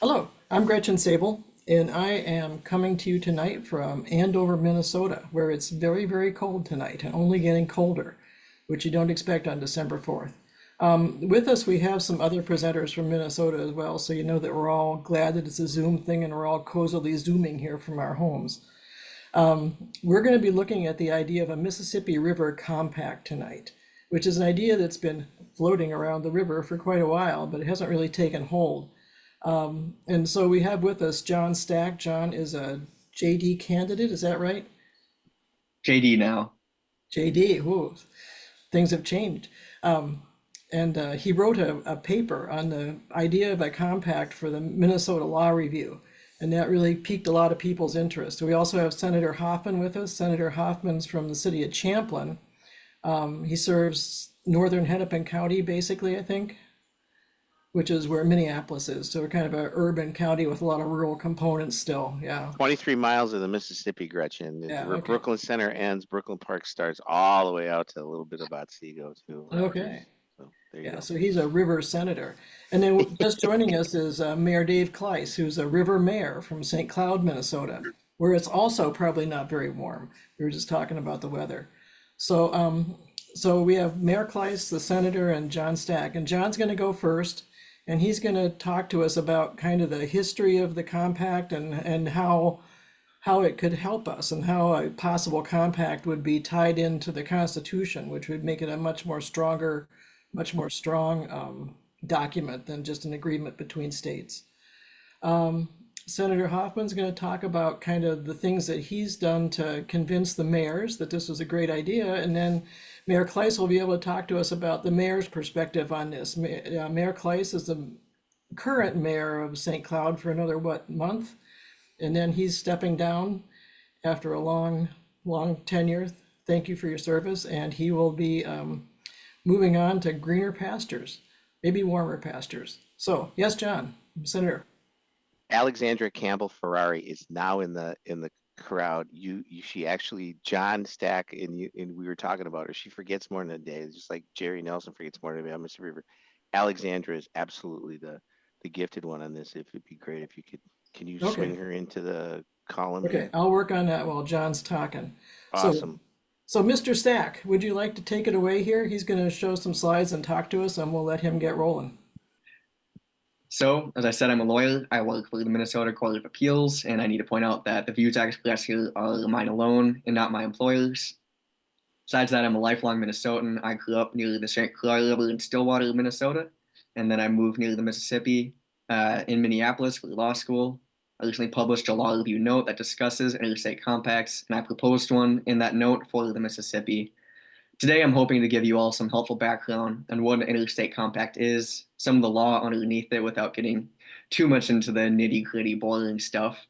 Hello, I'm Gretchen Sable, and I am coming to you tonight from Andover, Minnesota, where it's very, very cold tonight and only getting colder, which you don't expect on December 4th. With us, we have some other presenters from Minnesota as well, so you know that we're all glad that it's a Zoom thing and we're all cozily Zooming here from our homes. We're going to be looking at the idea of a Mississippi River Compact tonight, which is an idea that's been floating around the river for quite a while, but it hasn't really taken hold. And so we have with us John Stack. John is a JD candidate, is that right? JD now. JD, whoa, things have changed. And he wrote a paper on the idea of a compact for the Minnesota Law Review, and that really piqued a lot of people's interest. We also have Senator Hoffman with us. Senator Hoffman's from the city of Champlin. He serves northern Hennepin County, basically, I think, which is where Minneapolis is. So we're kind of an urban county with a lot of rural components still. Yeah. 23 miles of the Mississippi, Gretchen. Yeah. Where Okay. Brooklyn Center ends, Brooklyn Park starts all the way out to a little bit of Otsego too. Okay. So there you Yeah. go. So he's a river senator. And then just joining us is Mayor Dave Kleis, who's a river mayor from St. Cloud, Minnesota, where it's also probably not very warm. We were just talking about the weather. So we have Mayor Kleis, the senator, and John Stack. And John's going to go first, and he's going to talk to us about kind of the history of the compact and how it could help us and how a possible compact would be tied into the Constitution, which would make it a much more stronger, much more strong document than just an agreement between states. Senator Hoffman's going to talk about kind of the things that he's done to convince the mayors that this was a great idea. And then Mayor Kleis will be able to talk to us about the mayor's perspective on this. Mayor Kleis is the current mayor of St. Cloud for another, what, month? And then he's stepping down after a long, long tenure. Thank you for your service. And he will be moving on to greener pastures, maybe warmer pastures. So, yes, John, Senator. Alexandra Campbell Ferrari is now in the crowd. She actually John Stack and we were talking about her. She forgets more than a day, just like Jerry Nelson forgets more than a day on Mr. River. Alexandra is absolutely the gifted one on this. If it'd be great if you could, can you Okay. swing her into the column Okay, here? I'll work on that while John's talking. So, Awesome. so Mr. Stack, would you like to take it away here? He's going to show some slides and talk to us, and we'll let him get rolling. So, as I said, I'm a lawyer. I work for the Minnesota Court of Appeals, and I need to point out that the views I express here are mine alone and not my employer's. Besides that, I'm a lifelong Minnesotan. I grew up near the St. Clair River in Stillwater, Minnesota, and then I moved near the Mississippi in Minneapolis for law school. I recently published a law review note that discusses interstate compacts, and I proposed one in that note for the Mississippi. Today, I'm hoping to give you all some helpful background on what an interstate compact is, some of the law underneath it without getting too much into the nitty-gritty, boring stuff.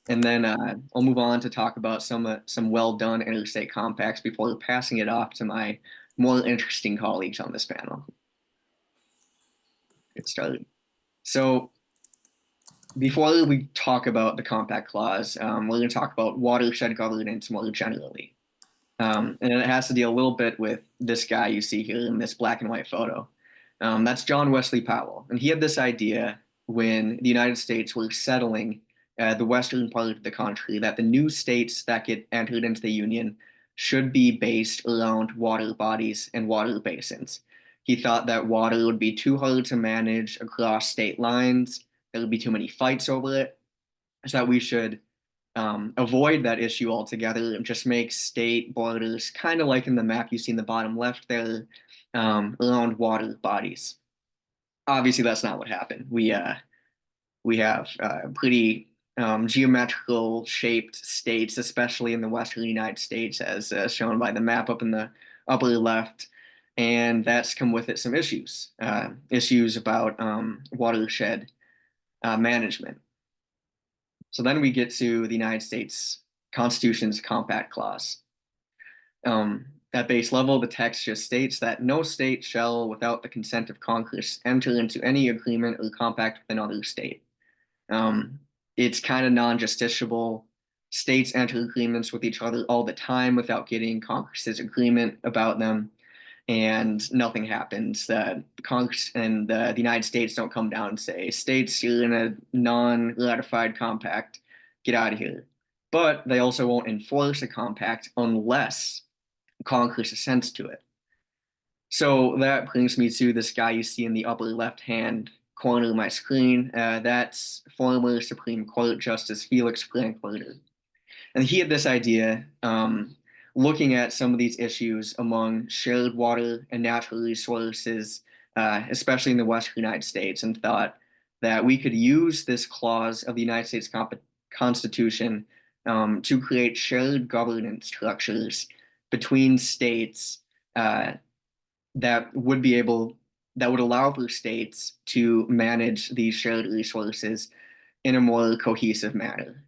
And then I'll move on to talk about some well-done interstate compacts before passing it off to my more interesting colleagues on this panel. Get started. So before we talk about the compact clause, we're going to talk about watershed governance more generally. And it has to deal a little bit with this guy you see here in this black and white photo. That's John Wesley Powell. And he had this idea when the United States were settling the western part of the country that the new states that get entered into the Union should be based around water bodies and water basins. He thought that water would be too hard to manage across state lines. There would be too many fights over it. So that we should avoid that issue altogether and just make state borders kind of like in the map you see in the bottom left there around water bodies. Obviously, that's not what happened. We have pretty geometrical shaped states, especially in the western United States, as shown by the map up in the upper left. And that's come with it some issues, issues about watershed management. So then we get to the United States Constitution's Compact Clause. At base level, the text just states that no state shall, without the consent of Congress, enter into any agreement or compact with another state. It's kind of non-justiciable. States enter agreements with each other all the time without getting Congress's agreement about them. and nothing happens. Congress and the United States don't come down and say, states, you're in a non-ratified compact, get out of here. But they also won't enforce a compact unless Congress assents to it. So that brings me to this guy you see in the upper left-hand corner of my screen. That's former Supreme Court Justice Felix Frankfurter. And he had this idea, looking at some of these issues among shared water and natural resources, especially in the Western United States, and thought that we could use this clause of the United States Constitution to create shared governance structures between states that would allow for states to manage these shared resources in a more cohesive manner.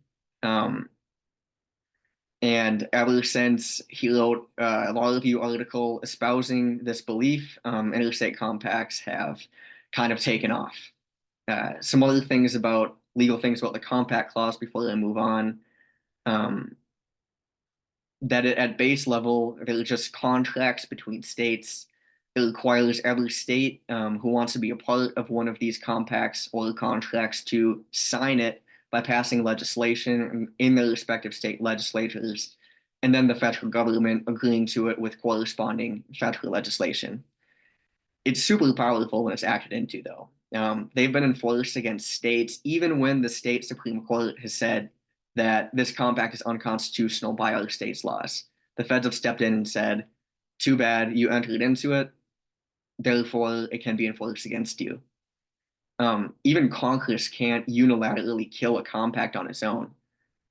And ever since he wrote a law review article espousing this belief, interstate compacts have kind of taken off. Some other things about legal things about the compact clause before I move on. That at base level, they're just contracts between states. It requires every state who wants to be a part of one of these compacts or contracts to sign it by passing legislation in their respective state legislatures, and then the federal government agreeing to it with corresponding federal legislation. It's super powerful when it's acted into, though. They've been enforced against states, even when the state Supreme Court has said that this compact is unconstitutional by other states' laws. The feds have stepped in and said, too bad, you entered into it, therefore it can be enforced against you. Even Congress can't unilaterally kill a compact on its own,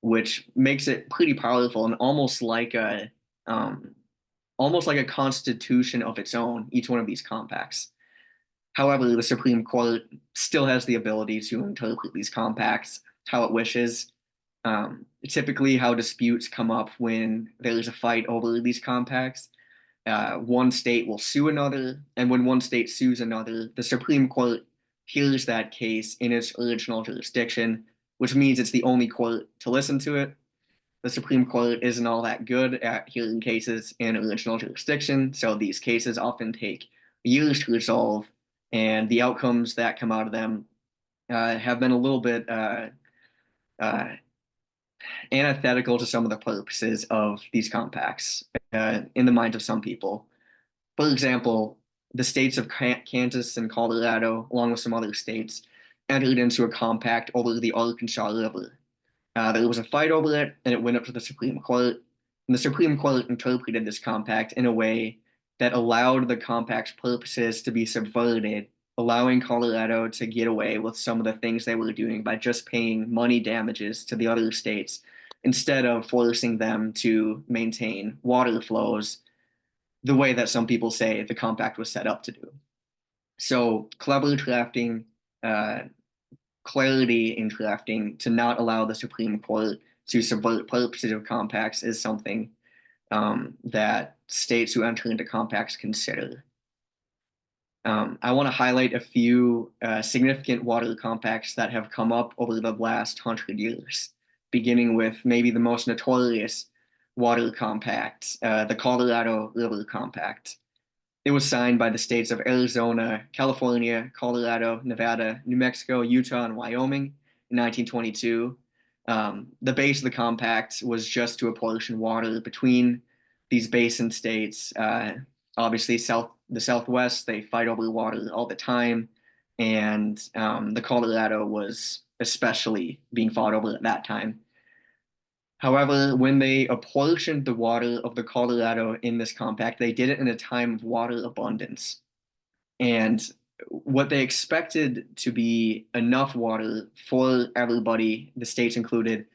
which makes it pretty powerful and almost like a constitution of its own, each one of these compacts. However, the Supreme Court still has the ability to interpret these compacts how it wishes. Typically, how disputes come up when there's a fight over these compacts. One state will sue another, and when one state sues another, the Supreme Court hears that case in its original jurisdiction, which means it's the only court to listen to it. The Supreme Court isn't all that good at hearing cases in original jurisdiction, so these cases often take years to resolve, and the outcomes that come out of them have been a little bit antithetical to some of the purposes of these compacts in the minds of some people. For example, the states of Kansas and Colorado, along with some other states, entered into a compact over the Arkansas River. There was a fight over it, and it went up to the Supreme Court. And the Supreme Court interpreted this compact in a way that allowed the compact's purposes to be subverted, allowing Colorado to get away with some of the things they were doing by just paying money damages to the other states instead of forcing them to maintain water flows the way that some people say the compact was set up to do. So clever drafting, clarity in drafting to not allow the Supreme Court to subvert purposes of compacts is something that states who enter into compacts consider. I want to highlight a few significant water compacts that have come up over the last 100 years, beginning with maybe the most notorious water compact, the Colorado River Compact. It was signed by the states of Arizona, California, Colorado, Nevada, New Mexico, Utah, and Wyoming in 1922. The base of the compact was just to apportion water between these basin states. Obviously, the Southwest, they fight over water all the time, and the Colorado was especially being fought over at that time. However, when they apportioned the water of the Colorado in this compact, they did it in a time of water abundance. And what they expected to be enough water for everybody, the states included,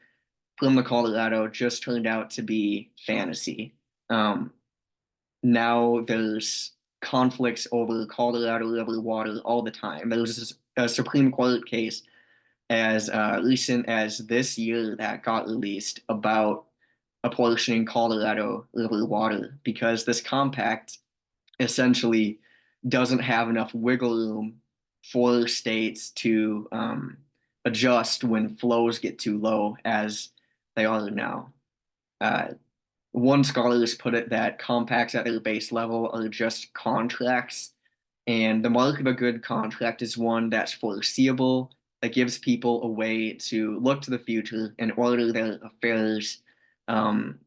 from the Colorado just turned out to be fantasy. Now there's conflicts over Colorado River water all the time. There was a Supreme Court case as recent as this year that got released about apportioning Colorado River water because this compact essentially doesn't have enough wiggle room for states to adjust when flows get too low as they are now. one scholar has put it that compacts at their base level are just contracts. And the mark of a good contract is one that's foreseeable, that gives people a way to look to the future and order their affairs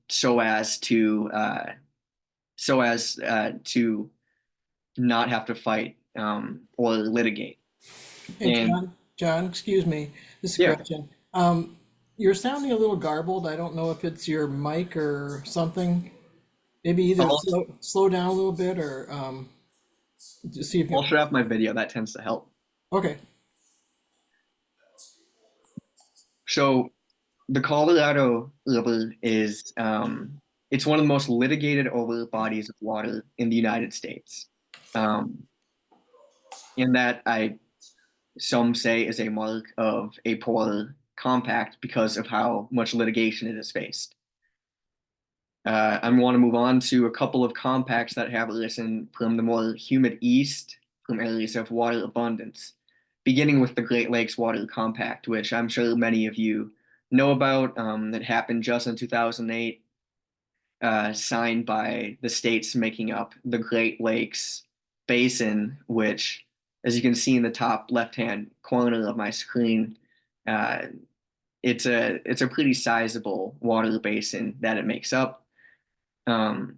so as to not have to fight or litigate. Hey, And John, excuse me, this is yeah, Gretchen. You're sounding a little garbled. I don't know if it's your mic or something. Maybe either I'll, slow down a little bit or just see if I'll you. shut off my video. That tends to help. Okay. So the Colorado River is it's one of the most litigated over bodies of water in the United States. Um, in that some say is a mark of a poor compact because of how much litigation it has faced. I want to move on to a couple of compacts that have arisen from the more humid east, from areas of water abundance, beginning with the Great Lakes Water Compact, which I'm sure many of you know about. It happened just in 2008, signed by the states making up the Great Lakes Basin, which, as you can see in the top left-hand corner of my screen, uh, it's a pretty sizable water basin that it makes up. Um,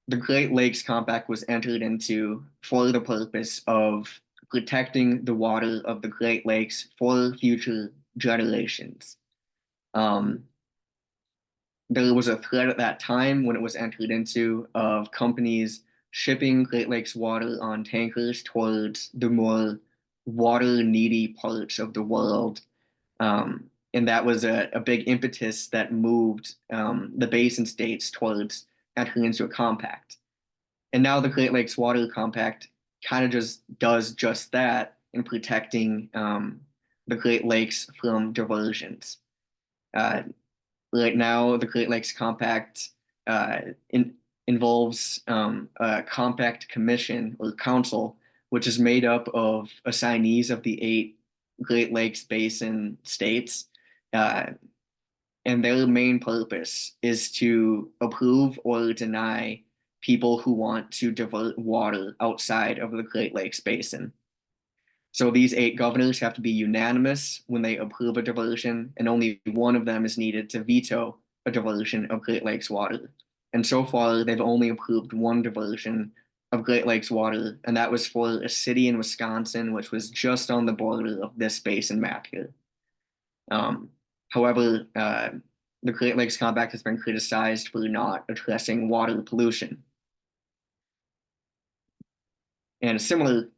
the Great Lakes Compact was entered into for the purpose of protecting the water of the Great Lakes for future generations. Um, there was a threat at that time when it was entered into of companies shipping Great Lakes water on tankers towards the more water needy parts of the world. And that was a big impetus that moved the basin states towards entering into a compact. And now the Great Lakes Water Compact kind of just does just that in protecting the Great Lakes from diversions. Uh, right now, the Great Lakes Compact uh, involves a compact commission or council, which is made up of assignees of the 8 Great Lakes Basin states. Uh, and their main purpose is to approve or deny people who want to divert water outside of the Great Lakes Basin. So these 8 governors have to be unanimous when they approve a diversion, and only one of them is needed to veto a diversion of Great Lakes water. And so far, they've only approved one diversion of Great Lakes water, and that was for a city in Wisconsin, which was just on the border of this basin map here. However, the Great Lakes Compact has been criticized for not addressing water pollution. And a similar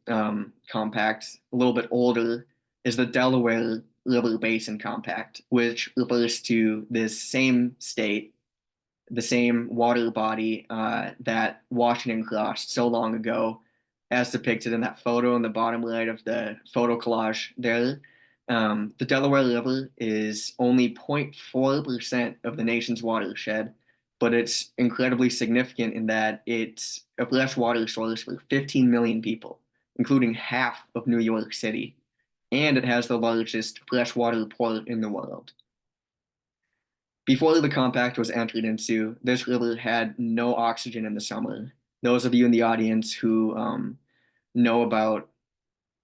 compact, a little bit older, is the Delaware River Basin Compact, which refers to this same state, the same water body that Washington crossed so long ago, as depicted in that photo in the bottom right of the photo collage there. The Delaware River is only 0.4% of the nation's watershed, but it's incredibly significant in that it's a freshwater source for 15 million people, including half of New York City, and it has the largest freshwater port in the world. Before the compact was entered into, this river had no oxygen in the summer. Those of you in the audience who know about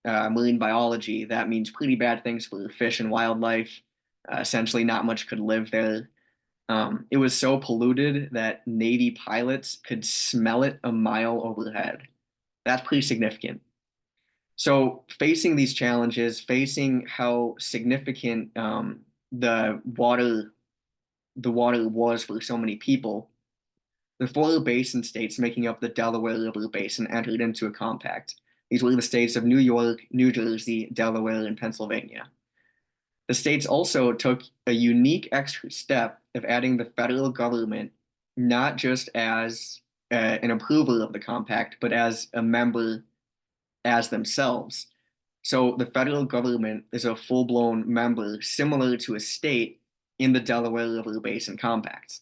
marine biology, that means pretty bad things for fish and wildlife. Essentially, not much could live there. It was so polluted that Navy pilots could smell it a mile overhead. That's pretty significant. So, facing these challenges, facing how significant the water was for so many people, the 4 basin states making up the Delaware River Basin entered into a compact. These were the states of New York, New Jersey, Delaware, and Pennsylvania. The states also took a unique extra step of adding the federal government not just as an approver of the compact, but as a member as themselves. So the federal government is a full-blown member, similar to a state in the Delaware River Basin Compact.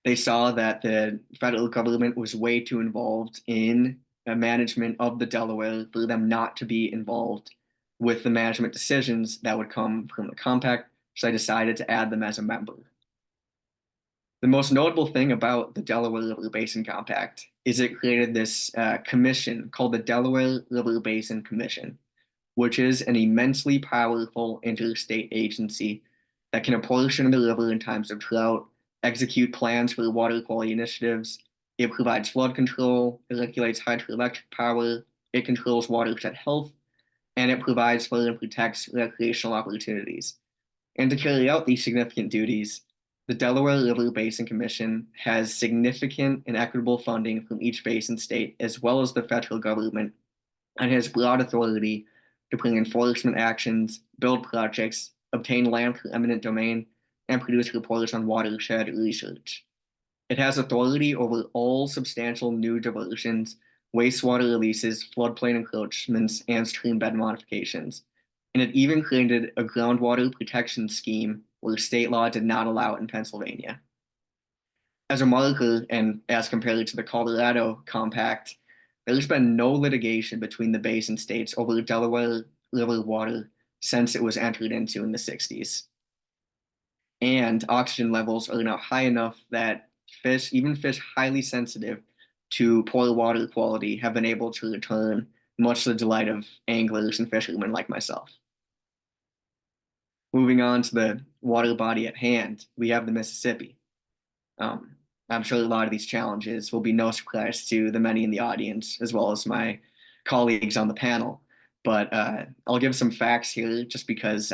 They saw that the federal government was way too involved in management of the Delaware for them not to be involved with the management decisions that would come from the compact, so I decided to add them as a member. The most notable thing about the Delaware River Basin Compact is it created this commission called the Delaware River Basin Commission, which is an immensely powerful interstate agency that can apportion the river in times of drought, execute plans for water quality initiatives. It provides flood control, it regulates hydroelectric power, it controls watershed health, and it provides for and protects recreational opportunities. And to carry out these significant duties, the Delaware River Basin Commission has significant and equitable funding from each basin state, as well as the federal government, and has broad authority to bring enforcement actions, build projects, obtain land for eminent domain, and produce reports on watershed research. It has authority over all substantial new diversions, wastewater releases, floodplain encroachments, and stream bed modifications. And it even created a groundwater protection scheme where state law did not allow it in Pennsylvania. As a marker, and as compared to the Colorado Compact, there's been no litigation between the basin states over the Delaware River water since it was entered into in the 60s. And oxygen levels are now high enough that fish, even fish highly sensitive to poor water quality, have been able to return, much to the delight of anglers and fishermen like myself. Moving on to the water body at hand, we have the Mississippi. I'm sure a lot of these challenges will be no surprise to the many in the audience, as well as my colleagues on the panel. But I'll give some facts here, just because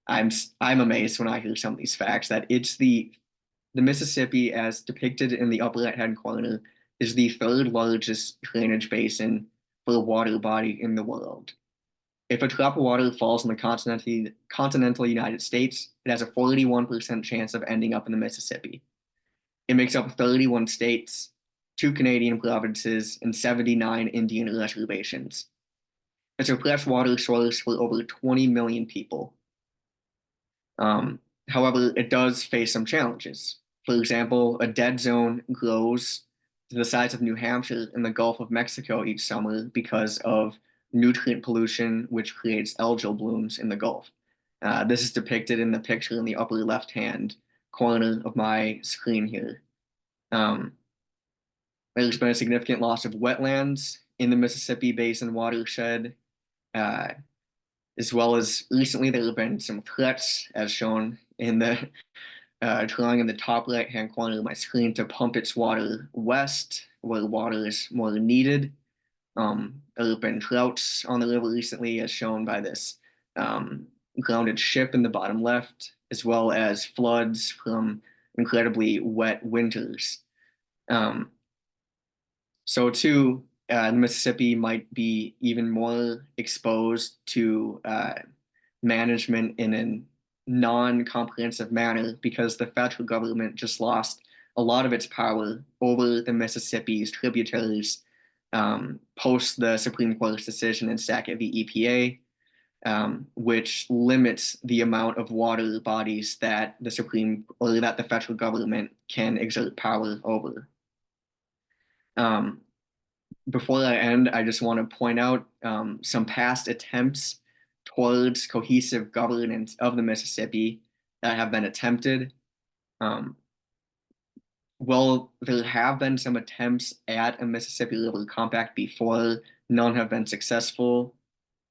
I'm amazed when I hear some of these facts, that it's the Mississippi, as depicted in the upper right-hand corner, is the third largest drainage basin for a water body in the world. If a drop of water falls in the continental United States, it has a 41% chance of ending up in the Mississippi. It makes up 31 states, 2 Canadian provinces, and 79 Indian reservations. It's a freshwater source for over 20 million people. However, it does face some challenges. For example, a dead zone grows to the size of New Hampshire in the Gulf of Mexico each summer because of nutrient pollution, which creates algal blooms in the Gulf. This is depicted in the picture in the upper left-hand corner of my screen here. There's been a significant loss of wetlands in the Mississippi Basin watershed, as well as recently there have been some threats, as shown in the drawing in the top right-hand corner of my screen, to pump its water west, where water is more needed. There have been droughts on the river recently, as shown by this grounded ship in the bottom left, as well as floods from incredibly wet winters. So too, the Mississippi might be even more exposed to management in a non-comprehensive manner, because the federal government just lost a lot of its power over the Mississippi's tributaries post the Supreme Court's decision in Sackett v. EPA, which limits the amount of water bodies that the federal government can exert power over. Before I end, I just want to point out some past attempts towards cohesive governance of the Mississippi that have been attempted. Well, there have been some attempts at a Mississippi River Compact before. None have been successful.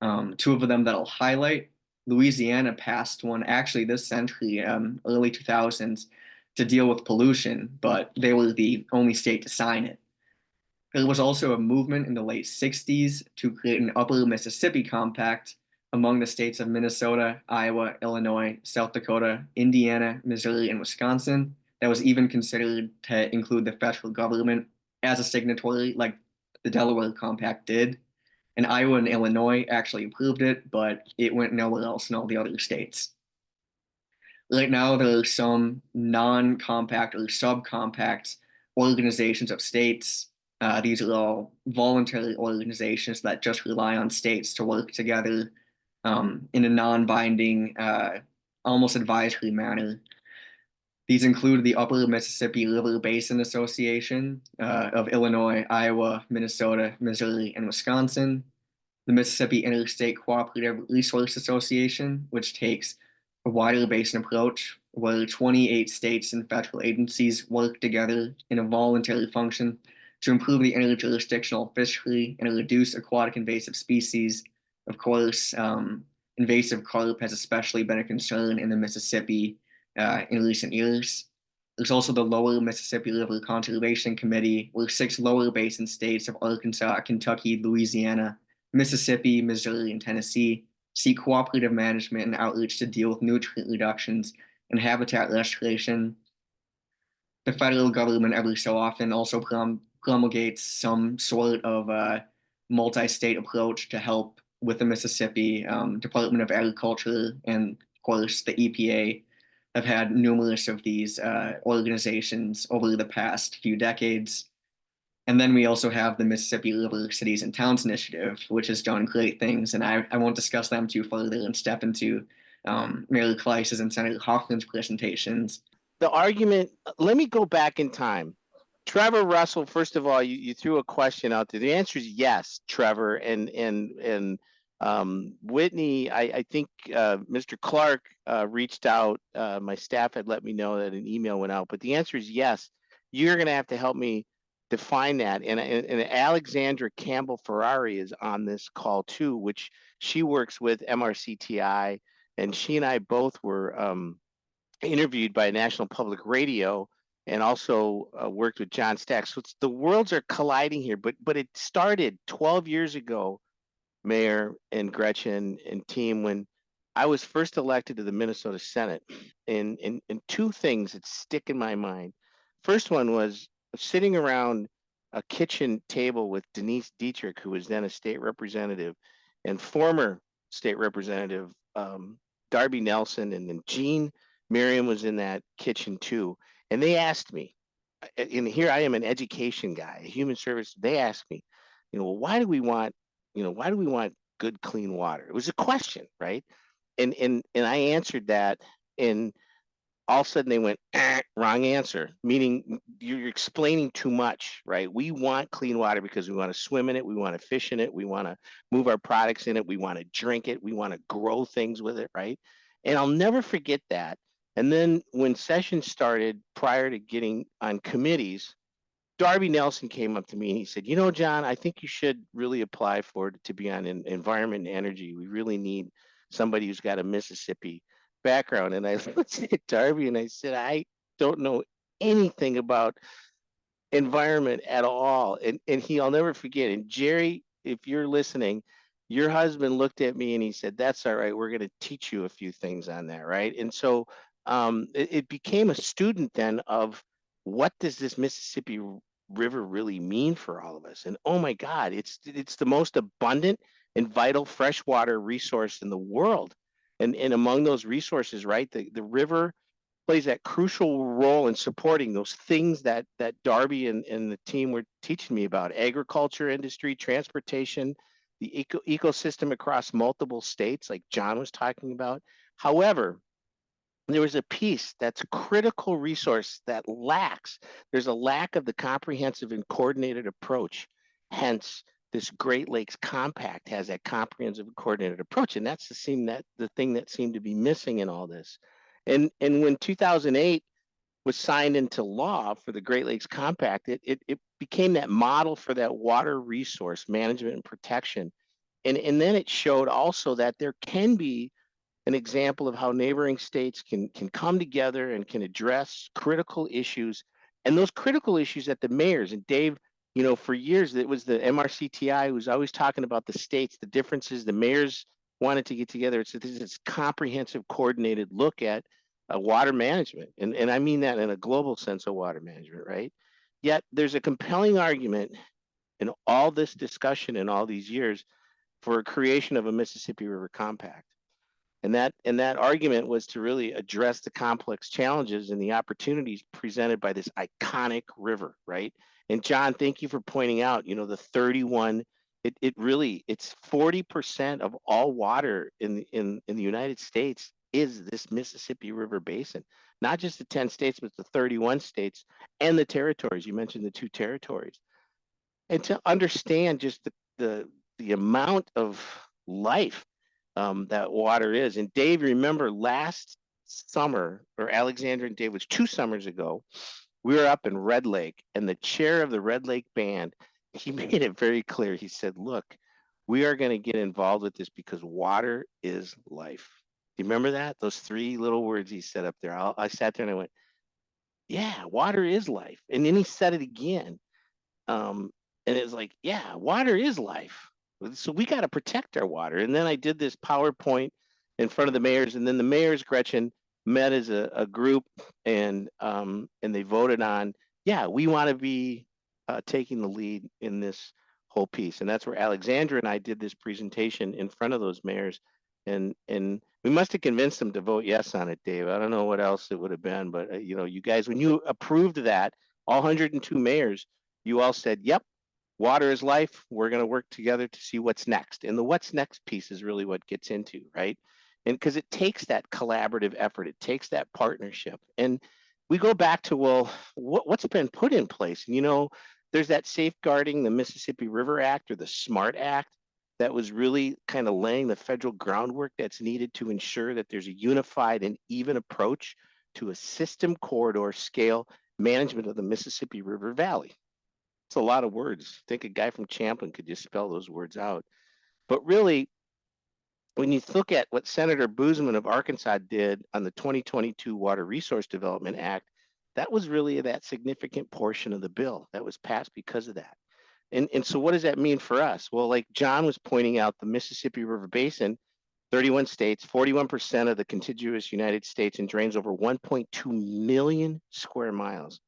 2 of them that I'll highlight. Louisiana passed one actually this century, early 2000s, to deal with pollution, but they were the only state to sign it. There was also a movement in the late 60s to create an Upper Mississippi Compact among the states of Minnesota, Iowa, Illinois, South Dakota, Indiana, Missouri, and Wisconsin. That was even considered to include the federal government as a signatory, like the Delaware Compact did. And Iowa and Illinois actually approved it, but it went nowhere else in all the other states. Right now, there are some non-compact or sub-compact organizations of states. These are all voluntary organizations that just rely on states to work together in a non-binding, almost advisory manner. These include the Upper Mississippi River Basin Association of Illinois, Iowa, Minnesota, Missouri, and Wisconsin, the Mississippi Interstate Cooperative Resource Association, which takes a wider basin approach where 28 states and federal agencies work together in a voluntary function to improve the interjurisdictional fishery and reduce aquatic invasive species. Of course, invasive carp has especially been a concern in the Mississippi in recent years. There's also the Lower Mississippi River Conservation Committee, where 6 lower basin states of Arkansas, Kentucky, Louisiana, Mississippi, Missouri, and Tennessee seek cooperative management and outreach to deal with nutrient reductions and habitat restoration. The federal government every so often also promulgates some sort of multi-state approach to help with the Mississippi. Department of Agriculture and of course the EPA have had numerous of these organizations over the past few decades. And then we also have the Mississippi River Cities and Towns Initiative, which has done great things. And I won't discuss them too further and step into Mayor Kleis's and Senator Hoffman's presentations. The argument, let me go back in time. Trevor Russell, first of all, you threw a question out there. The answer is yes, Trevor. And Whitney, I think Mr. Clark reached out. My staff had let me know that an email went out, but the answer is yes. You're going to have to help me define that. And Alexandra Campbell Ferrari is on this call too, which she works with MRCTI, and she and I both were interviewed by National Public Radio and also worked with John Stack. So the worlds are colliding here, but it started 12 years ago, Mayor and Gretchen and team, when I was first elected to the Minnesota Senate. And two things that stick in my mind. First one was sitting around a kitchen table with Denise Dietrich, who was then a state representative, and former state representative Darby Nelson, and then Jean Miriam was in that kitchen too. And they asked me, and here I am, an education guy, a human service. They asked me, well, why do we want good, clean water? It was a question, right? And I answered that, and all of a sudden they went, wrong answer, meaning you're explaining too much, right? We want clean water because we want to swim in it, we want to fish in it, we want to move our products in it, we want to drink it, we want to grow things with it, right? And I'll never forget that. And then when sessions started, prior to getting on committees, Darby Nelson came up to me and he said, John, I think you should really apply to be on environment and energy. We really need somebody who's got a Mississippi background. And I looked at Darby and I said, I don't know anything about environment at all. And I'll never forget. And Jerry, if you're listening, your husband looked at me and he said, that's all right. We're going to teach you a few things on that, right? And so it became a student then of, what does this Mississippi River really mean for all of us? And oh my God, it's the most abundant and vital freshwater resource in the world. And among those resources, right, the river plays that crucial role in supporting those things that Darby and the team were teaching me about: agriculture, industry, transportation, the ecosystem across multiple states, like John was talking about. However, there was a piece that's a critical resource that lacks. There's a lack of the comprehensive and coordinated approach. Hence, this Great Lakes Compact has that comprehensive and coordinated approach. And that's the thing that seemed to be missing in all this. And when 2008 was signed into law for the Great Lakes Compact, it became that model for that water resource management and protection. And then it showed also that there can be an example of how neighboring states can come together and can address critical issues. And those critical issues that the mayors, and Dave, for years, it was the MRCTI who was always talking about the states, the differences. The mayors wanted to get together. It's this comprehensive, coordinated look at water management. And I mean that in a global sense of water management, right? Yet there's a compelling argument in all this discussion in all these years for a creation of a Mississippi River Compact. And that argument was to really address the complex challenges and the opportunities presented by this iconic river, right? And John, thank you for pointing out, the 31, it's 40% of all water in the United States is this Mississippi River Basin, not just the 10 states, but the 31 states and the territories. You mentioned the 2 territories. And to understand just the amount of life that water is. And Dave, remember last summer, or Alexandra and Dave was 2 summers ago. We were up in Red Lake, and the chair of the Red Lake band, he made it very clear. He said, look, we are going to get involved with this because water is life. Do you remember that? Those 3 little words he said up there. I sat there and I went, yeah, water is life. And then he said it again. And it was like, yeah, water is life. So we got to protect our water. And then I did this PowerPoint in front of the mayors, and then the mayors, Gretchen, met as a group, and they voted on, yeah, we want to be taking the lead in this whole piece. And that's where Alexandra and I did this presentation in front of those mayors. And we must have convinced them to vote yes on it, Dave. I don't know what else it would have been, but you know, you guys, when you approved that, all 102 mayors, you all said, yep, water is life. We're going to work together to see what's next. And the what's next piece is really what gets into, right? And because it takes that collaborative effort, it takes that partnership. And we go back to, well, what's been put in place? And, you know, there's that Safeguarding the Mississippi River Act, or the SMART Act, that was really kind of laying the federal groundwork that's needed to ensure that there's a unified and even approach to a system corridor scale management of the Mississippi River Valley. It's a lot of words. I think a guy from Champlin could just spell those words out. But really, when you look at what Senator Boozman of Arkansas did on the 2022 Water Resource Development Act, that was really that significant portion of the bill that was passed because of that. And so what does that mean for us? Well, like John was pointing out, the Mississippi River Basin, 31 states, 41% of the contiguous United States, and drains over 1.2 million square miles.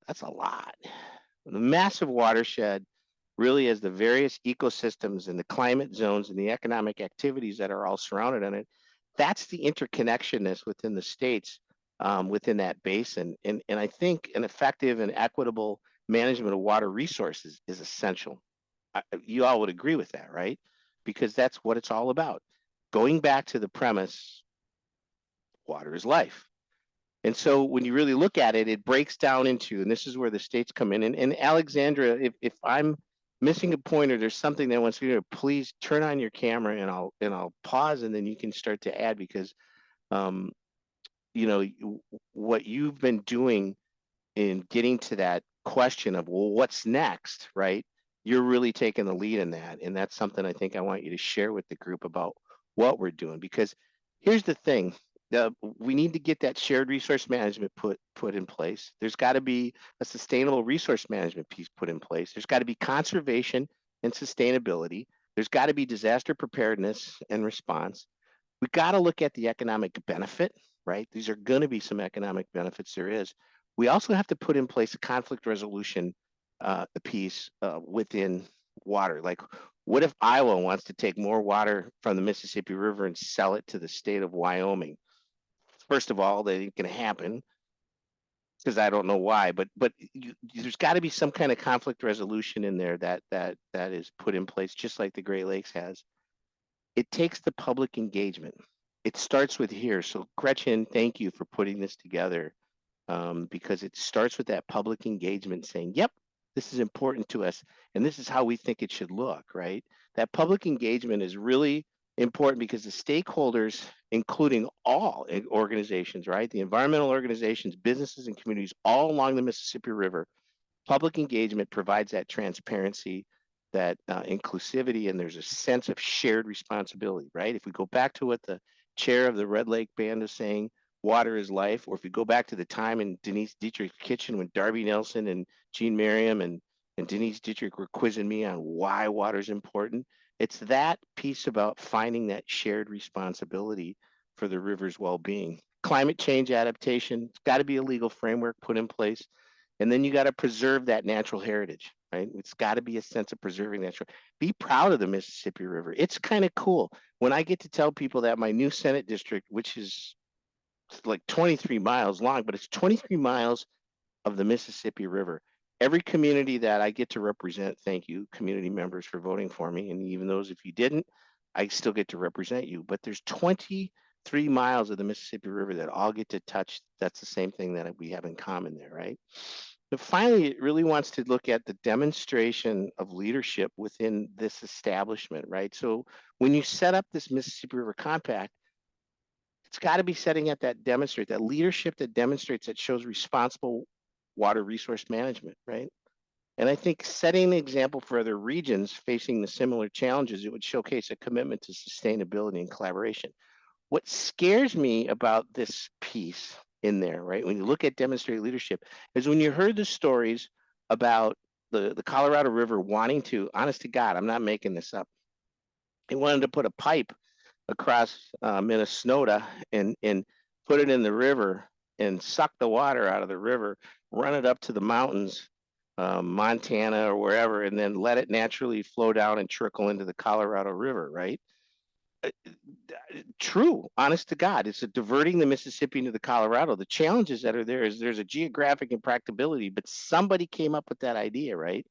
That's a lot. The massive watershed really has the various ecosystems and the climate zones and the economic activities that are all surrounded in it. That's the interconnectionness within the states, within that basin. And I think an effective and equitable management of water resources is essential. You all would agree with that, right? Because that's what it's all about. Going back to the premise, water is life. And so when you really look at it, it breaks down into, and this is where the states come in. And Alexandra, if I'm missing a point or there's something that wants to do, please turn on your camera and I'll pause, and then you can start to add, because you know, what you've been doing in getting to that question of, well, what's next, right? You're really taking the lead in that. And that's something I think I want you to share with the group about what we're doing. Because here's the thing, we need to get that shared resource management put in place. There's got to be a sustainable resource management piece put in place. There's got to be conservation and sustainability. There's got to be disaster preparedness and response. We got to look at the economic benefit, right? These are going to be some economic benefits there is. We also have to put in place a conflict resolution piece within water. Like, what if Iowa wants to take more water from the Mississippi River and sell it to the state of Wyoming? First of all, that ain't going to happen, because I don't know why. But there's got to be some kind of conflict resolution in there that is put in place, just like the Great Lakes has. It takes the public engagement. It starts with here. So Gretchen, thank you for putting this together, because it starts with that public engagement, saying, yep, this is important to us, and this is how we think it should look, right? That public engagement is really important, because the stakeholders, including all organizations, right? The environmental organizations, businesses, and communities all along the Mississippi River, public engagement provides that transparency, that inclusivity, and there's a sense of shared responsibility, right? If we go back to what the chair of the Red Lake Band is saying, water is life, or if we go back to the time in Denise Dietrich's kitchen when Darby Nelson and Jean Merriam and Denise Dietrich were quizzing me on why water is important, it's that piece about finding that shared responsibility for the river's well-being. Climate change adaptation, it's got to be a legal framework put in place. And then you got to preserve that natural heritage, right? It's got to be a sense of preserving that. Be proud of the Mississippi River. It's kind of cool when I get to tell people that my new Senate district, which is like 23 miles long, but it's 23 miles of the Mississippi River. Every community that I get to represent, thank you, community members, for voting for me. And even those, if you didn't, I still get to represent you. But there's 23 miles of the Mississippi River that all get to touch. That's the same thing that we have in common there, right? But finally, it really wants to look at the demonstration of leadership within this establishment, right? So when you set up this Mississippi River Compact, it's got to be setting at that demonstrate that leadership that demonstrates that shows responsible water resource management, right? And I think setting an example for other regions facing the similar challenges, it would showcase a commitment to sustainability and collaboration. What scares me about this piece in there, right, when you look at demonstrate leadership, is when you heard the stories about the Colorado River wanting to, honest to God, I'm not making this up. They wanted to put a pipe across Minnesota and put it in the river and suck the water out of the river, run it up to the mountains, Montana or wherever, and then let it naturally flow down and trickle into the Colorado River, right? True, honest to God, it's a diverting the Mississippi into the Colorado. The challenges that are there is there's a geographic impracticability, but somebody came up with that idea, right?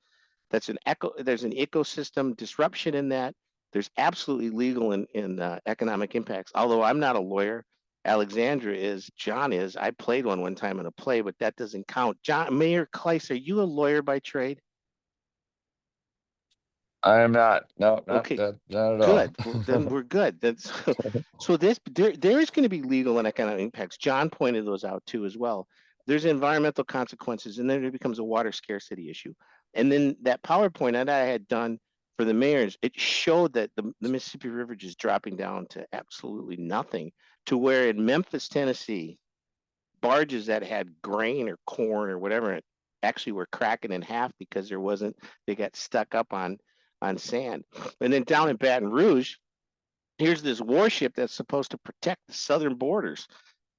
There's an ecosystem disruption in that. There's absolutely legal and economic impacts. Although I'm not a lawyer, Alexandra is, John is. I played one time in a play, but that doesn't count. Mayor Kleis, are you a lawyer by trade? I am not. No, Okay, not at all. good. Well, then we're good. That's so there is going to be legal and economic impacts. John pointed those out too as well. There's environmental consequences, and then it becomes a water scarcity issue. And then that PowerPoint that I had done for the mayors, it showed that the Mississippi River just dropping down to absolutely nothing, to where in Memphis, Tennessee, barges that had grain or corn or whatever actually were cracking in half because they got stuck up on sand. And then down in Baton Rouge, here's this warship that's supposed to protect the southern borders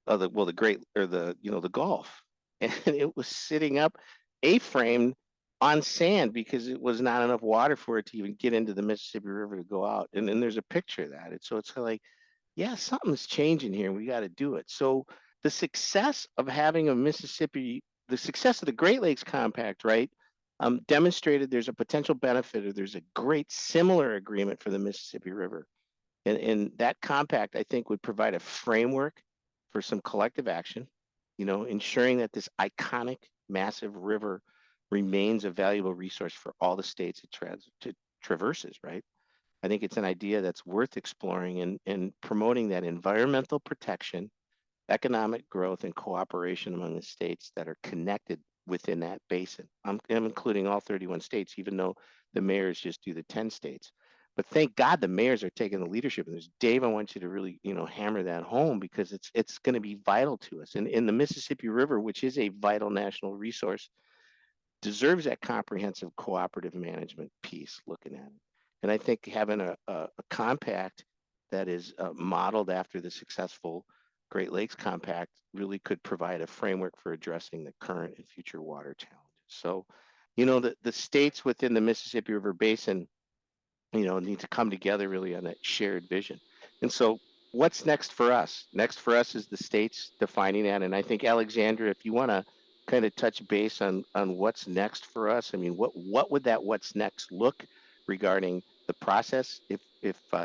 of the Great or the Gulf, and it was sitting up A-framed on sand because it was not enough water for it to even get into the Mississippi River to go out. And then there's a picture of that. And so it's like, yeah, something's changing here. We got to do it. So the success of having the success of the Great Lakes Compact, right, demonstrated there's a potential benefit, or there's a great similar agreement for the Mississippi River. And that compact, I think, would provide a framework for some collective action, ensuring that this iconic, massive river remains a valuable resource for all the states it traverses, right? I think it's an idea that's worth exploring and promoting that environmental protection, economic growth, and cooperation among the states that are connected within that basin. I'm including all 31 states, even though the mayors just do the 10 states. But thank God the mayors are taking the leadership. And there's Dave, I want you to really, hammer that home, because it's going to be vital to us. And in the Mississippi River, which is a vital national resource, deserves that comprehensive cooperative management piece looking at it. And I think having a compact that is modeled after the successful Great Lakes Compact really could provide a framework for addressing the current and future water challenges. So, the states within the Mississippi River Basin, need to come together really on that shared vision. And so what's next for us? Next for us is the states defining that. And I think, Alexandra, if you want to kind of touch base on what's next for us, I mean, what would that what's next look regarding the process, if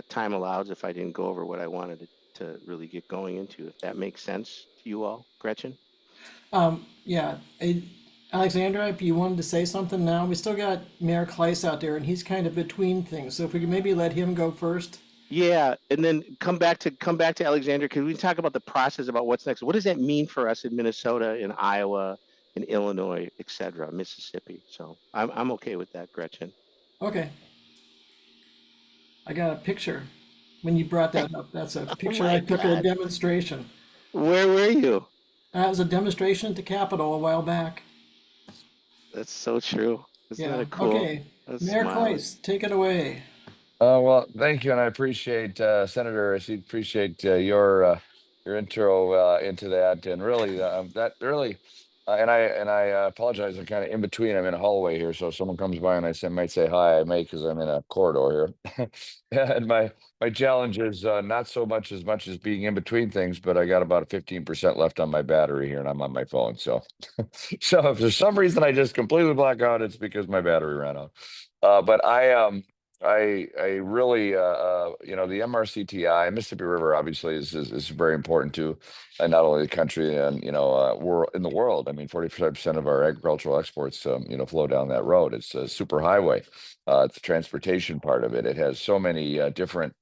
time allows, if I didn't go over what I wanted to really get going into, if that makes sense to you all, Gretchen? Yeah, Alexandra, if you wanted to say something now, we still got Mayor Kleis out there and he's kind of between things. So if we could maybe let him go first. Yeah, and then come back to Alexandra, because we talk about the process about what's next. What does that mean for us in Minnesota, in Iowa, in Illinois, et cetera, Mississippi? So I'm okay with that, Gretchen. Okay. I got a picture when you brought that up. That's a Oh picture my I took at a God. demonstration. Where were you? That was a demonstration at the Capitol a while back. That's so true. Isn't that Yeah, a cool? okay. That's Mayor smiling. Kleis, take it away. Well, thank you, and I appreciate Senator. I appreciate your intro into that, and really that really. And I apologize. I'm kind of in between. I'm in a hallway here, so if someone comes by and might say hi, I may, because I'm in a corridor here. And my challenge is not so much as being in between things, but I got about 15% left on my battery here, and I'm on my phone. So, so if there's some reason I just completely black out, it's because my battery ran out. But I really, the MRCTI, Mississippi River, obviously is very important to not only the country and we're in the world. I mean, 45% of our agricultural exports, flow down that road. It's a super highway. It's the transportation part of it. It has so many different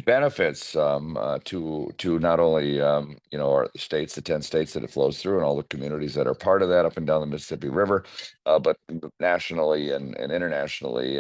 benefits to not only our states, the 10 states that it flows through, and all the communities that are part of that up and down the Mississippi River, but nationally and internationally,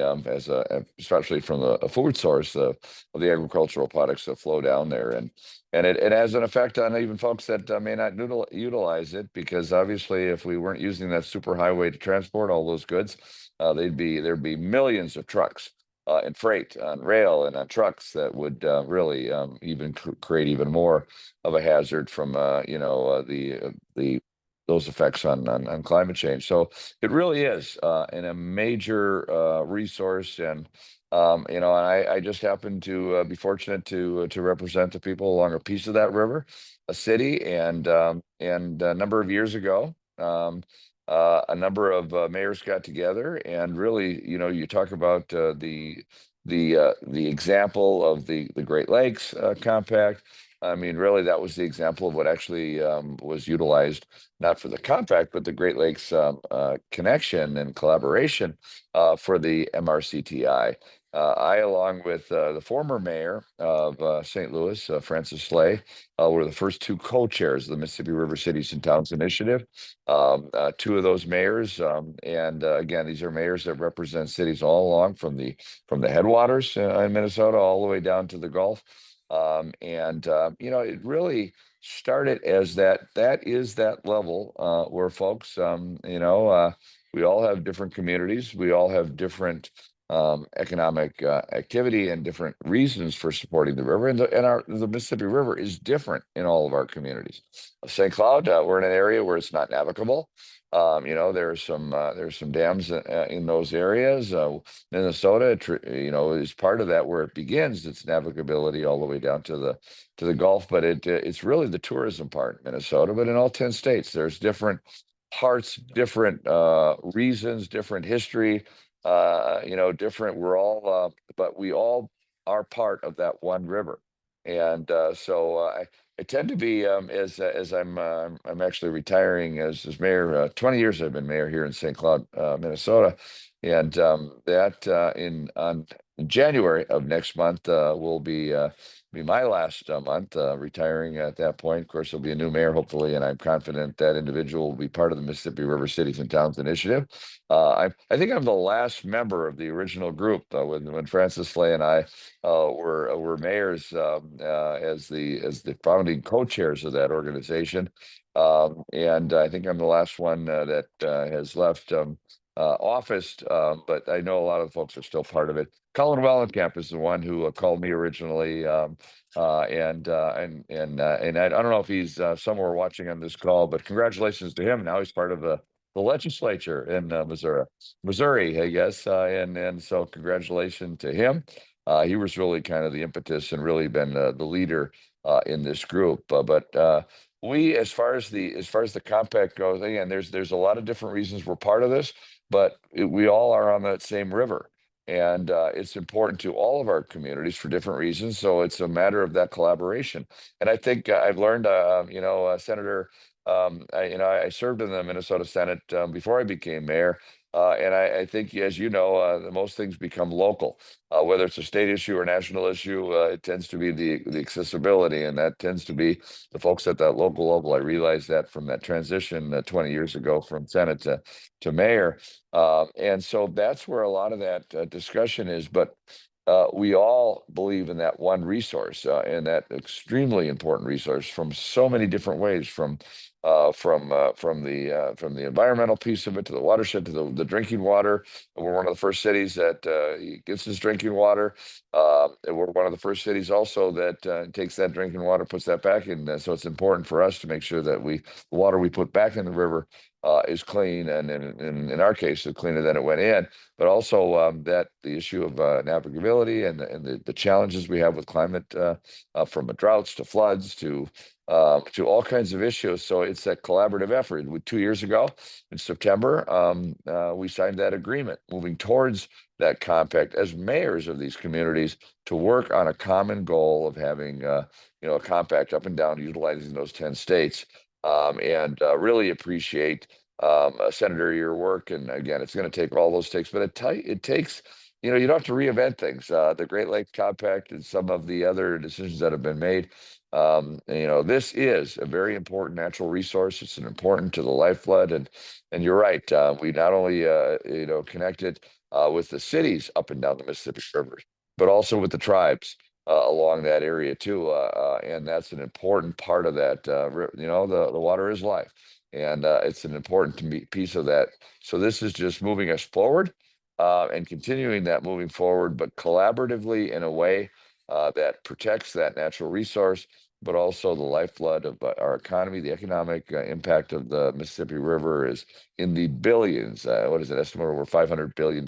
especially from a food source of the agricultural products that flow down there, and it has an effect on even folks that may not utilize it, because obviously if we weren't using that super highway to transport all those goods, there'd be millions of trucks and freight on rail and on trucks that would really even create even more of a hazard from the those effects on climate change. So it really is in a major resource, and and I just happen to be fortunate to represent the people along a piece of that river, a city, and a number of years ago. A number of mayors got together, and really, you talk about the example of the Great Lakes Compact. I mean, really, that was the example of what actually was utilized, not for the compact, but the Great Lakes connection and collaboration for the MRCTI. I, along with the former mayor of St. Louis, Francis Slay, were the first two co-chairs of the Mississippi River Cities and Towns Initiative. Two of those mayors, and again, these are mayors that represent cities all along from the headwaters in Minnesota all the way down to the Gulf. It really started as that is that level where folks, we all have different communities, we all have different economic activity and different reasons for supporting the river, and the Mississippi River is different in all of our communities. St. Cloud, we're in an area where it's not navigable. There's some dams in those areas. Minnesota, is part of that where it begins its navigability all the way down to the Gulf. But it's really the tourism part in Minnesota. But in all 10 states, there's different parts, different reasons, different history. Different. But we all are part of that one river, and I tend to be as I'm actually retiring as mayor. 20 years I've been mayor here in St. Cloud, Minnesota, and that in January of next month will be my last month retiring at that point. Of course, there'll be a new mayor, hopefully, and I'm confident that individual will be part of the Mississippi River Cities and Towns Initiative. I think I'm the last member of the original group when Francis Slay and I were mayors as the founding co-chairs of that organization, and I think I'm the last one that has left office, but I know a lot of the folks are still part of it. Colin Wellenkamp is the one who called me originally, and I don't know if he's somewhere watching on this call, but congratulations to him. Now he's part of the legislature in Missouri, I guess, and so congratulations to him. He was really kind of the impetus and really been the leader in this group. But we, as far as the compact goes, again, there's a lot of different reasons we're part of this, but we all are on that same river, and it's important to all of our communities for different reasons. So it's a matter of that collaboration. And I think I've learned, Senator. I served in the Minnesota Senate before I became mayor, and I think, as you know, most things become local, whether it's a state issue or national issue. It tends to be the accessibility, and that tends to be the folks at that local level. I realized that from that transition 20 years ago from Senate to mayor, and so that's where a lot of that discussion is. But we all believe in that one resource, and that extremely important resource from so many different ways, from the environmental piece of it to the watershed to the drinking water. We're one of the first cities that gets this drinking water. And we're one of the first cities also that takes that drinking water, puts that back in. So it's important for us to make sure that the water we put back in the river is clean, and in our case, it's cleaner than it went in. But also that the issue of navigability and the challenges we have with climate, from droughts to floods to all kinds of issues. So it's a collaborative effort. 2 years ago in September, we signed that agreement, moving towards that compact as mayors of these communities to work on a common goal of having a compact up and down, utilizing those 10 states, and really appreciate Senator, your work. And again, it's going to take all those takes, but it takes you know, you don't have to reinvent things. The Great Lakes Compact and some of the other decisions that have been made. You know, this is a very important natural resource. It's an important to the lifeblood, and you're right. We not only you know, connected with the cities up and down the Mississippi River, but also with the tribes along that area too. And that's an important part of that. You know, the water is life, and it's an important piece of that. So this is just moving us forward and continuing that moving forward, but collaboratively in a way that protects that natural resource, but also the lifeblood of our economy. The economic impact of the Mississippi River is in the billions. What is it? Estimate over $500 billion.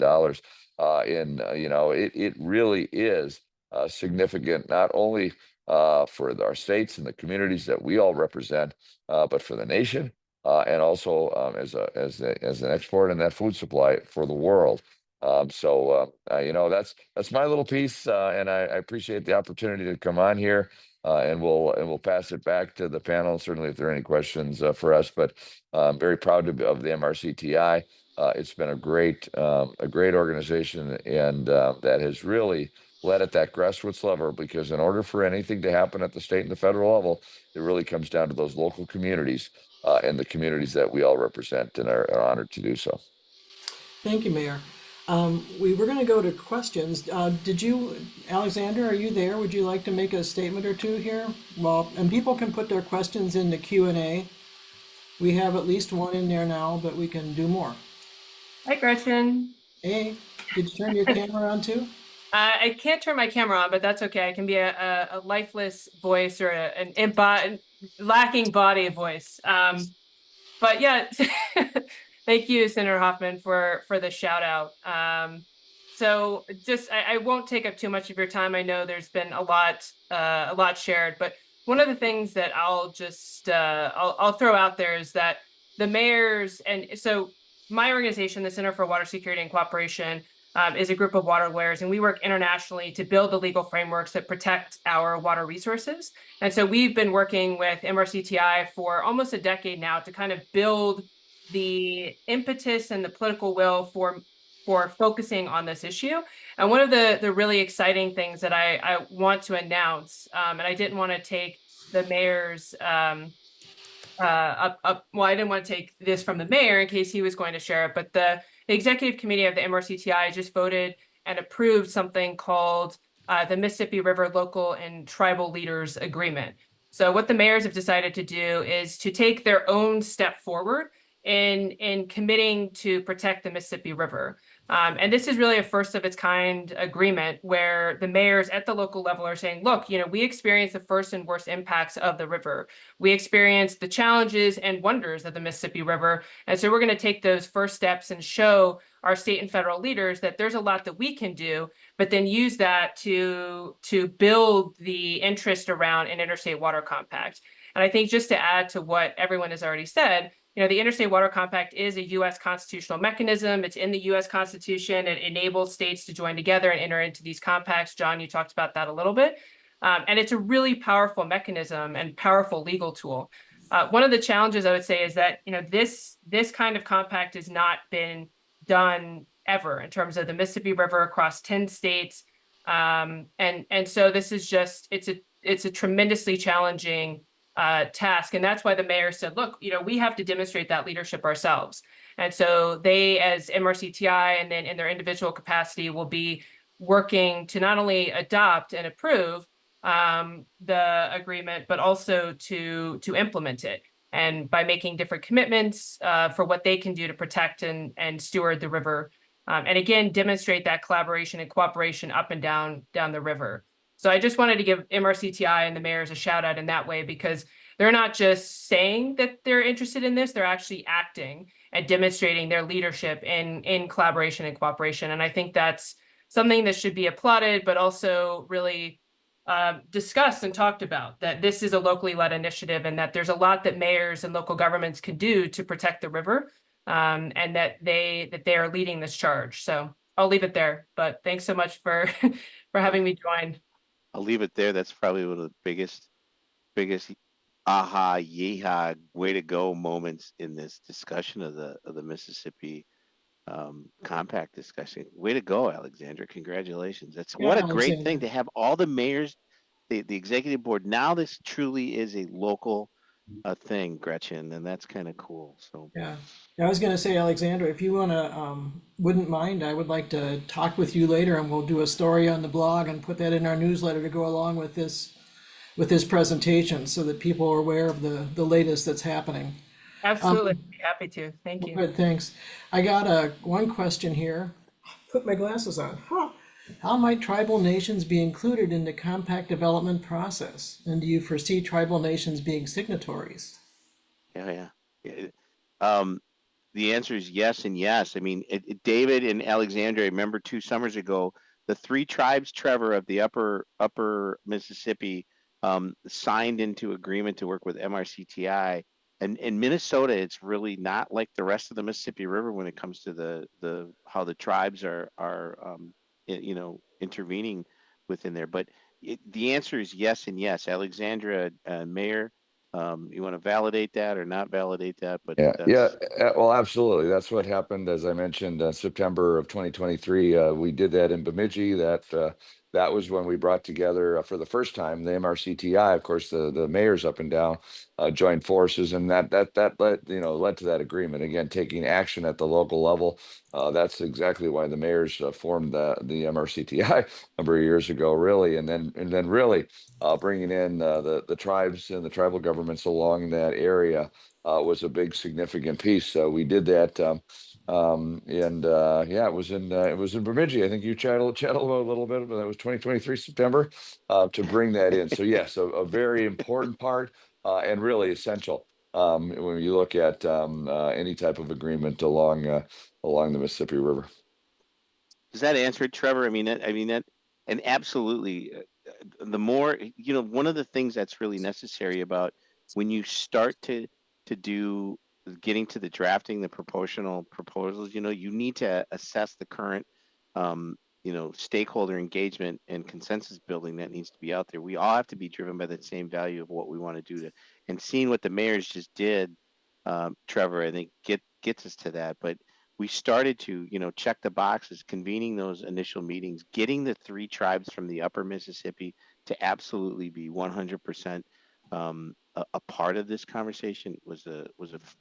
You know, it really is significant, not only for our states and the communities that we all represent, but for the nation. And also as an export and that food supply for the world. You know, that's my little piece, and I appreciate the opportunity to come on here, and we'll pass it back to the panel. Certainly, if there are any questions for us, but I'm very proud of the MRCTI. It's been a great organization, and that has really led at that grassroots level. Because in order for anything to happen at the state and the federal level, it really comes down to those local communities and the communities that we all represent, and are honored to do so. Thank you, Mayor. We were going to go to questions. Did you, Alexander, are you there? Would you like to make a statement or two here? Well, and people can put their questions in the Q&A. We have at least one in there now, but we can do more. Hi, Gretchen. Hey, did you turn your camera on too? I can't turn my camera on, but that's okay. I can be a lifeless voice or an lacking body voice. But yeah, thank you, Senator Hoffman, for the shout out. So just I won't take up too much of your time. I know there's been a lot shared, but one of the things that I'll just I'll throw out there is that the mayors, and so my organization, the Center for Water Security and Cooperation, is a group of water lawyers, and we work internationally to build the legal frameworks that protect our water resources. And so we've been working with MRCTI for almost a decade now to kind of build the impetus and the political will for focusing on this issue. And one of the really exciting things that I want to announce, and I didn't want to take the mayor's well, I didn't want to take this from the mayor in case he was going to share it, but the executive committee of the MRCTI just voted and approved something called the Mississippi River Local and Tribal Leaders Agreement. So what the mayors have decided to do is to take their own step forward in committing to protect the Mississippi River. And this is really a first of its kind agreement where the mayors at the local level are saying, look, you know, we experienced the first and worst impacts of the river. We experienced the challenges and wonders of the Mississippi River. And so we're going to take those first steps and show our state and federal leaders that there's a lot that we can do, but then use that to build the interest around an interstate water compact. And I think just to add to what everyone has already said, you know, the Interstate Water Compact is a U.S. constitutional mechanism. It's in the U.S. Constitution. It enables states to join together and enter into these compacts. John, you talked about that a little bit. And it's a really powerful mechanism and powerful legal tool. One of the challenges I would say is that, you know, this kind of compact has not been done ever in terms of the Mississippi River across 10 states. And so this is just, it's a tremendously challenging task. And that's why the mayor said, look, you know, we have to demonstrate that leadership ourselves. And so they, as MRCTI, and then in their individual capacity, will be working to not only adopt and approve the agreement, but also to implement it. And by making different commitments for what they can do to protect and steward the river. And again, demonstrate that collaboration and cooperation up and down the river. So I just wanted to give MRCTI and the mayors a shout out in that way, because they're not just saying that they're interested in this, they're actually acting and demonstrating their leadership in collaboration and cooperation. And I think that's something that should be applauded, but also really discussed and talked about, that this is a locally led initiative and that there's a lot that mayors and local governments can do to protect the river, and that they are leading this charge. So I'll leave it there, but thanks so much for having me join. I'll leave it there. That's probably one of the biggest aha, yeehaw, way to go moments in this discussion of the Mississippi compact discussion. Way to go, Alexandra. Congratulations. That's Yeah, what a great Alexandra. thing to have all the mayors, the executive board. Now this truly is a local thing, Gretchen, and that's kind of cool. So Yeah. Yeah, I was gonna say, Alexandra, if you wouldn't mind, I would like to talk with you later and we'll do a story on the blog and put that in our newsletter to go along with this presentation so that people are aware of the latest that's happening. Absolutely. Be happy to. Thank you. Good, thanks. I got one question here. Put my glasses on. Huh. How might tribal nations be included in the compact development process? And do you foresee tribal nations being signatories? yeah. Um, the answer is yes and yes. I mean, David and Alexandria, I remember 2 summers ago, the 3 tribes, Trevor, of the upper Mississippi, signed into agreement to work with MRCTI. And in Minnesota, it's really not like the rest of the Mississippi River when it comes to the how the tribes are intervening within there. But the answer is yes and yes. Alexandra, Mayor, you want to validate that or not validate that? But Yeah, yeah, that's well, absolutely. That's what happened, as I mentioned, September of 2023. We did that in Bemidji. That was when we brought together for the first time the MRCTI. Of course, the mayors up and down joined forces, and that led to that agreement. Again, taking action at the local level. That's exactly why the mayors formed the MRCTI a number of years ago, really, and then really bringing in the tribes and the tribal governments along that area. Was a big significant piece. So we did that, and yeah, it was in Bemidji. I think you chatted a little bit, but that was 2023 September to bring that in. So yes, a very important part and really essential when you look at any type of agreement along the Mississippi River. does that answer it, Trevor? I mean that, and absolutely. The more one of the things that's really necessary about when you start to do getting to the drafting the proportional proposals, you need to assess the current stakeholder engagement and consensus building that needs to be out there. We all have to be driven by the same value of what we want to do and seeing what the mayors just did, Trevor, I think gets us to that. But we started to check the boxes, convening those initial meetings, getting the 3 tribes from the upper Mississippi to absolutely be 100% a part of this conversation was a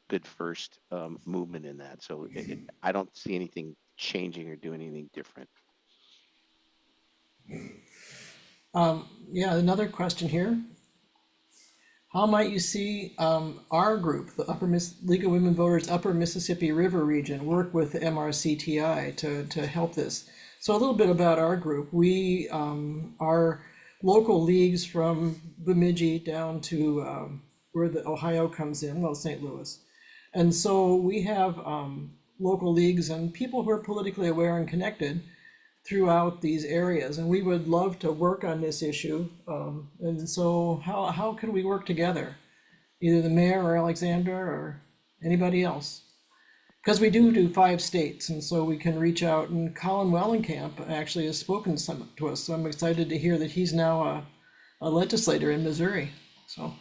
good first movement in that. So I don't see anything changing or doing anything different. Yeah, another question here. How might you see our group, the League of Women Voters Upper Mississippi River Region, work with the MRCTI to help this? So a little bit about our group. We are local leagues from Bemidji down to where the Ohio comes in, well, St. Louis. And so we have local leagues and people who are politically aware and connected throughout these areas, and we would love to work on this issue. And so how can we work together? Either the mayor or Alexandra or anybody else? Because we do 5 states, and so we can reach out, and Colin Wellenkamp actually has spoken some to us, so I'm excited to hear that he's now a legislator in Missouri, so.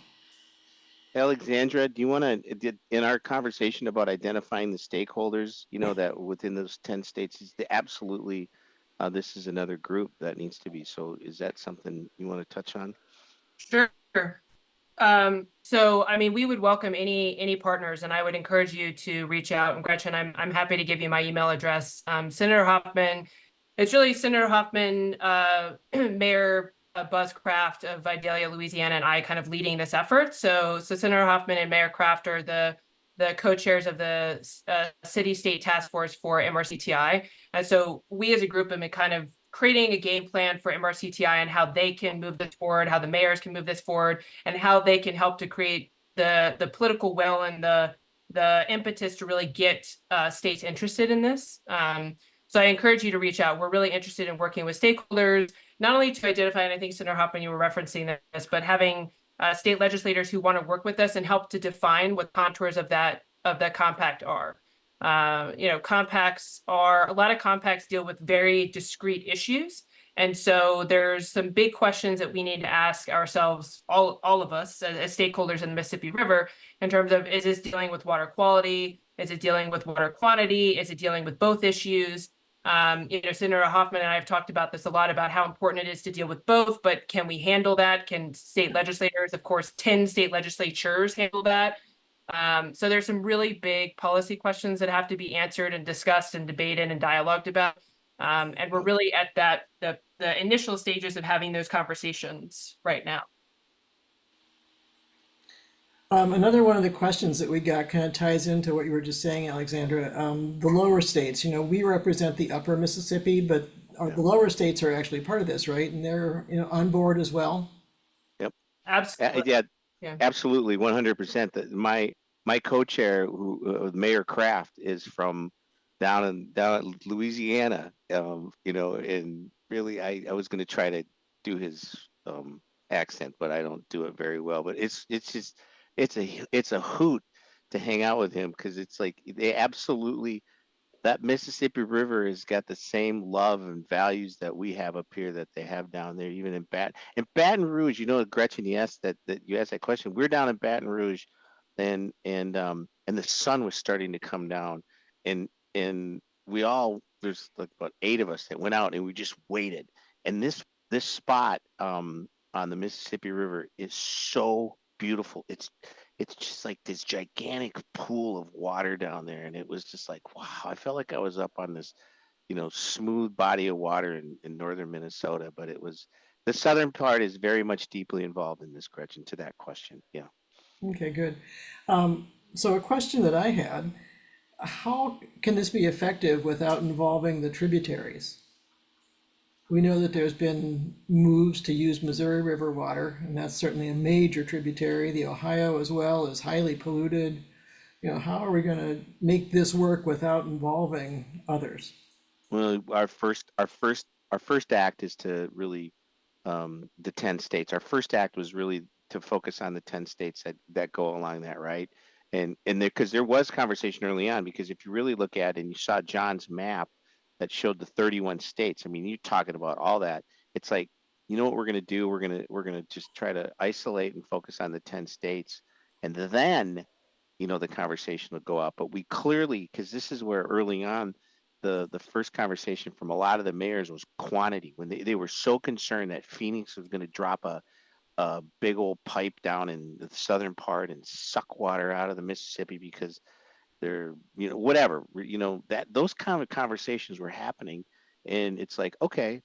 Alexandra, do you want to, in our conversation about identifying the stakeholders, that within those 10 states, is absolutely, this is another group that needs to be. So is that something you want to touch on? Sure. So, I mean, we would welcome any partners, and I would encourage you to reach out. And Gretchen, I'm happy to give you my email address. Senator Hoffman, it's really Senator Hoffman, Mayor Buzzcraft of Vidalia, Louisiana, and I kind of leading this effort. So Senator Hoffman and Mayor Kraft are the co-chairs of the city-state task force for MRCTI. And so we as a group have been kind of creating a game plan for MRCTI and how they can move this forward, how the mayors can move this forward, and how they can help to create the political will and the impetus to really get states interested in this. So I encourage you to reach out. We're really interested in working with stakeholders, not only to identify, and I think Senator Hoffman, you were referencing this, but having state legislators who want to work with us and help to define what contours of that compact are. A lot of compacts deal with very discrete issues, And so there's some big questions that we need to ask ourselves, all of us as stakeholders in the Mississippi River, in terms of, is this dealing with water quality? Is it dealing with water quantity? Is it dealing with both issues? Senator Hoffman and I have talked about this a lot, about how important it is to deal with both, but can we handle that? Can state legislators, of course, 10 state legislatures handle that? So there's some really big policy questions that have to be answered and discussed and debated and dialogued about. And we're really at the initial stages of having those conversations right now. Another one of the questions that we got kind of ties into what you were just saying, Alexandra. The lower states, we represent the upper Mississippi, but the lower states are actually part of this, right? And they're, on board as well. Yep. Absolutely. Yeah, absolutely, 100%. My co-chair, who Mayor Kraft, is from down in Louisiana. And really, I was going to try to do his accent, but I don't do it very well. But it's a hoot to hang out with him, because it's like they absolutely, that Mississippi River has got the same love and values that we have up here that they have down there, even in Baton Rouge. Gretchen, you asked that you asked that question. We're down in Baton Rouge, and the sun was starting to come down, and there's like about 8 of us that went out, and we just waited. And this spot on the Mississippi River is so beautiful. It's just like this gigantic pool of water down there, and it was just like, wow, I felt like I was up on this smooth body of water in northern Minnesota. But the southern part is very much deeply involved in this, Gretchen, to that question. Yeah. Okay, good. So a question that I had, how can this be effective without involving the tributaries? We know that there's been moves to use Missouri River water, and that's certainly a major tributary. The Ohio as well is highly polluted. How are we going to make this work without involving others? Well, our first act is to really the 10 states. Our first act was really to focus on the 10 states that go along that, right? And because there was conversation early on, because if you really look at it and you saw John's map that showed the 31 states, I mean, you're talking about all that. It's like, what we're going to do? We're going to just try to isolate and focus on the 10 states, and then the conversation will go up. But we clearly, because this is where early on the first conversation from a lot of the mayors was quantity, when they were so concerned that Phoenix was going to drop a big old pipe down in the southern part and suck water out of the Mississippi because they're, whatever, that those kind of conversations were happening. And it's like, okay,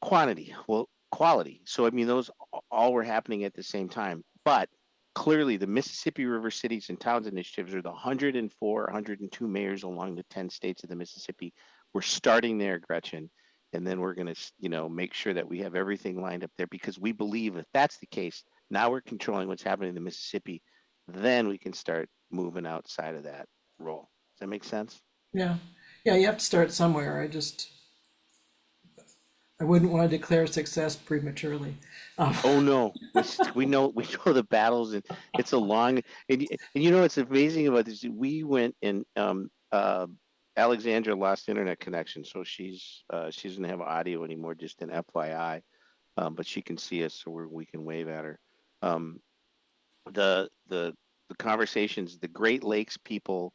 quantity, well, quality. So, I mean, those all were happening at the same time. But clearly the Mississippi River Cities and Towns initiatives are the 104, 102 mayors along the 10 states of the Mississippi. We're starting there, Gretchen. And then we're going to, make sure that we have everything lined up there, because we believe if that's the case, now we're controlling what's happening in the Mississippi, then we can start moving outside of that role. Does that make sense? Yeah, you have to start somewhere. I wouldn't want to declare success prematurely. Oh no, we know the battles, and it's a long, and it's amazing about this. We went and Alexandra lost internet connection, so she doesn't have audio anymore, just an FYI, but she can see us, so we can wave at her. The conversations, the Great Lakes people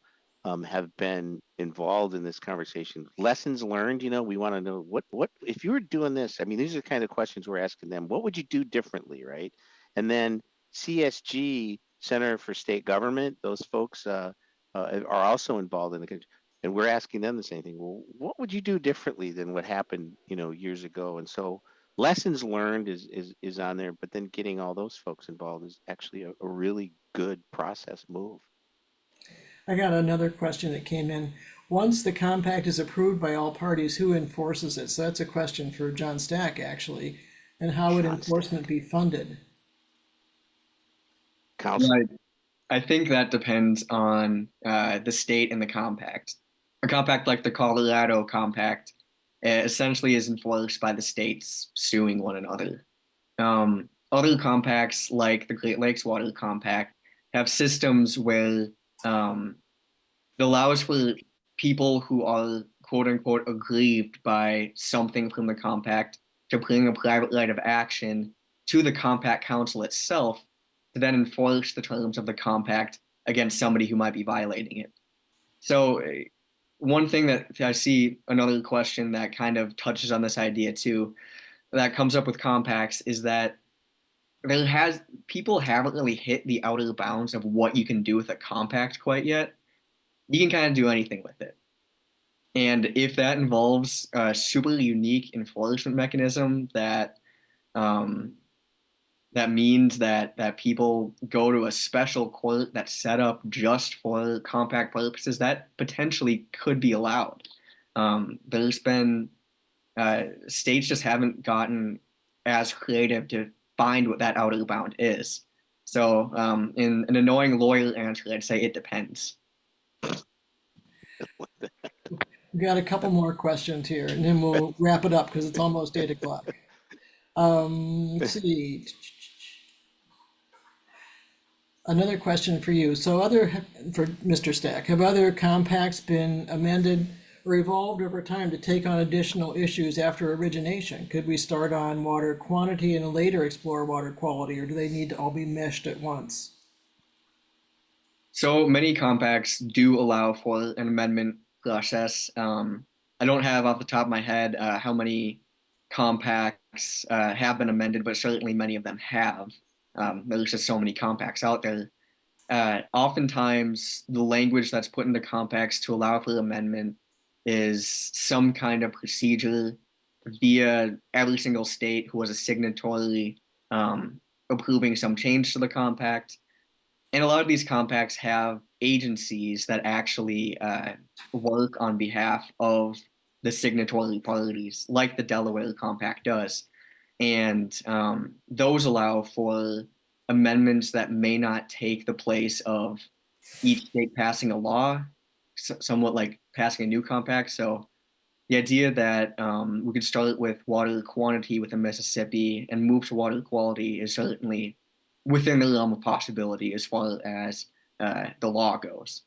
have been involved in this conversation. Lessons learned, we want to know what if you were doing this. I mean, these are the kind of questions we're asking them. What would you do differently, right? And then CSG, Center for State Government, those folks are also involved in the, and we're asking them the same thing. Well, what would you do differently than what happened, years ago? And so lessons learned is on there, but then getting all those folks involved is actually a really good process move. I got another question that came in. Once the compact is approved by all parties, who enforces it? So that's a question for John Stack, actually. And how would enforcement be funded? Council? Right. I think that depends on the state and the compact. A compact like the Colorado Compact essentially is enforced by the states suing one another. Other compacts like the Great Lakes Water Compact have systems where it allows for people who are quote unquote aggrieved by something from the compact to bring a private right of action to the compact council itself to then enforce the terms of the compact against somebody who might be violating it. So one thing that I see, another question that kind of touches on this idea too, that comes up with compacts is that people haven't really hit the outer bounds of what you can do with a compact quite yet. You can kind of do anything with it. And if that involves a super unique enforcement mechanism that that means that people go to a special court that's set up just for compact purposes, that potentially could be allowed. There's been states just haven't gotten as creative to find what that outer bound is. So in an annoying lawyer answer, I'd say it depends. We got a couple more questions here, and then we'll wrap it up because it's almost 8 o'clock. Let's see. Another question for you. So for Mr. Stack, have other compacts been amended or evolved over time to take on additional issues after origination? Could we start on water quantity and later explore water quality, or do they need to all be meshed at once? So many compacts do allow for an amendment process. I don't have off the top of my head how many compacts have been amended, but certainly many of them have. There's just so many compacts out there. Oftentimes, the language that's put into compacts to allow for amendment is some kind of procedure via every single state who was a signatory approving some change to the compact. And a lot of these compacts have agencies that actually work on behalf of the signatory parties, like the Delaware Compact does. And those allow for amendments that may not take the place of each state passing a law, somewhat like passing a new compact. So the idea that we could start with water quantity within Mississippi and move to water quality is certainly within the realm of possibility as far as the law goes.